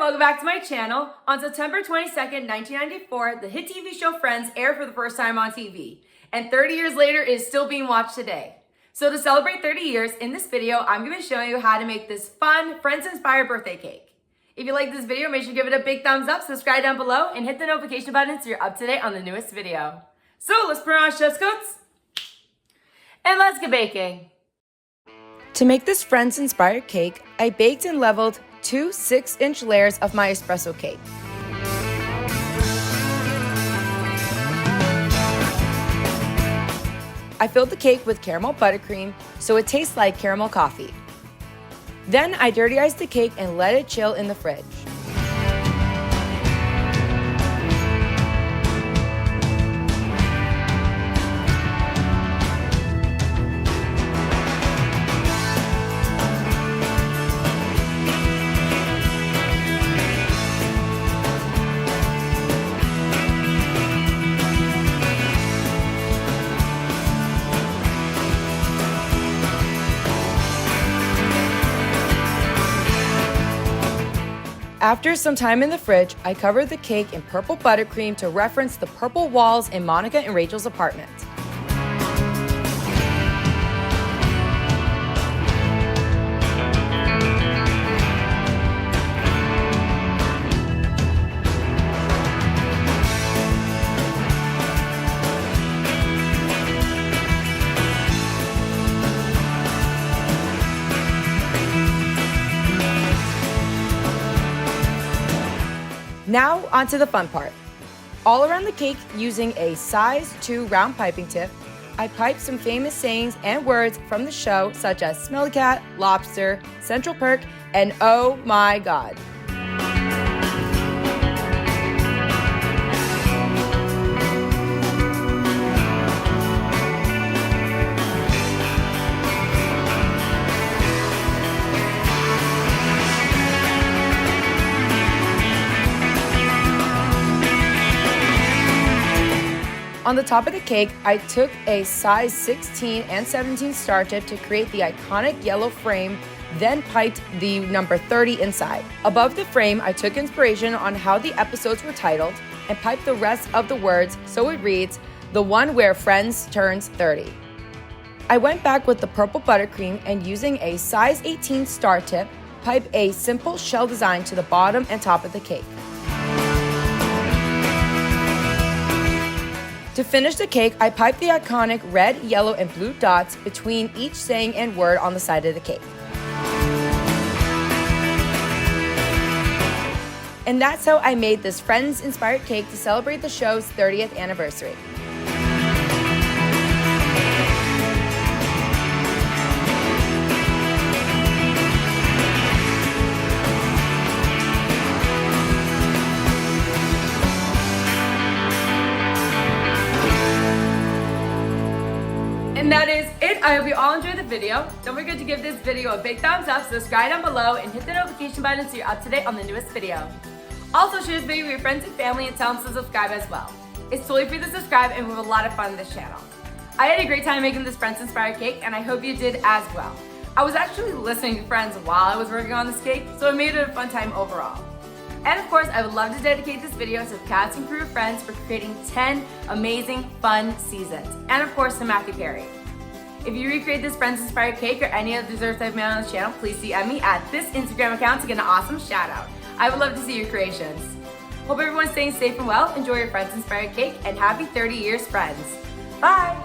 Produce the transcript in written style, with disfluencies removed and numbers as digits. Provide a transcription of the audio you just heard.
welcome back to my channel. On September 22nd, 1994, the hit TV show Friends aired for the first time on TV. And 30 years later, it is still being watched today. So to celebrate 30 years, in this video, I'm going to show you how to make this fun, Friends-inspired birthday cake. If you like this video, make sure to give it a big thumbs up, subscribe down below, and hit the notification button so you're up to date on the newest video. So let's put on chef's coats, and let's get baking. To make this Friends-inspired cake, I baked and leveled 2 6-inch layers of my espresso cake. I filled the cake with caramel buttercream so it tastes like caramel coffee. Then I dirty iced the cake and let it chill in the fridge. After some time in the fridge, I covered the cake in purple buttercream to reference the purple walls in Monica and Rachel's apartment. Now, onto the fun part. All around the cake, using a size 2 round piping tip, I piped some famous sayings and words from the show such as smelly cat, lobster, Central Perk, and oh my god. On the top of the cake, I took a size 16 and 17 star tip to create the iconic yellow frame, then piped the number 30 inside. Above the frame, I took inspiration on how the episodes were titled and piped the rest of the words so it reads, "The one where Friends turns 30. I went back with the purple buttercream and using a size 18 star tip, piped a simple shell design to the bottom and top of the cake. To finish the cake, I piped the iconic red, yellow, and blue dots between each saying and word on the side of the cake. And that's how I made this Friends-inspired cake to celebrate the show's 30th anniversary. And that is it. I hope you all enjoyed the video. Don't forget to give this video a big thumbs up, subscribe down below, and hit the notification button so you're up to date on the newest video. Also, share this video with your friends and family and tell them to subscribe as well. It's totally free to subscribe and we have a lot of fun on this channel. I had a great time making this Friends-inspired cake and I hope you did as well. I was actually listening to Friends while I was working on this cake, so it made it a fun time overall. And of course, I would love to dedicate this video to the cast and crew of Friends for creating 10 amazing, fun seasons. And of course, to Matthew Perry. If you recreate this Friends-inspired cake or any other desserts I've made on this channel, please DM me at this Instagram account to get an awesome shout out. I would love to see your creations. Hope everyone's staying safe and well, enjoy your Friends-inspired cake, and happy 30 years, Friends. Bye!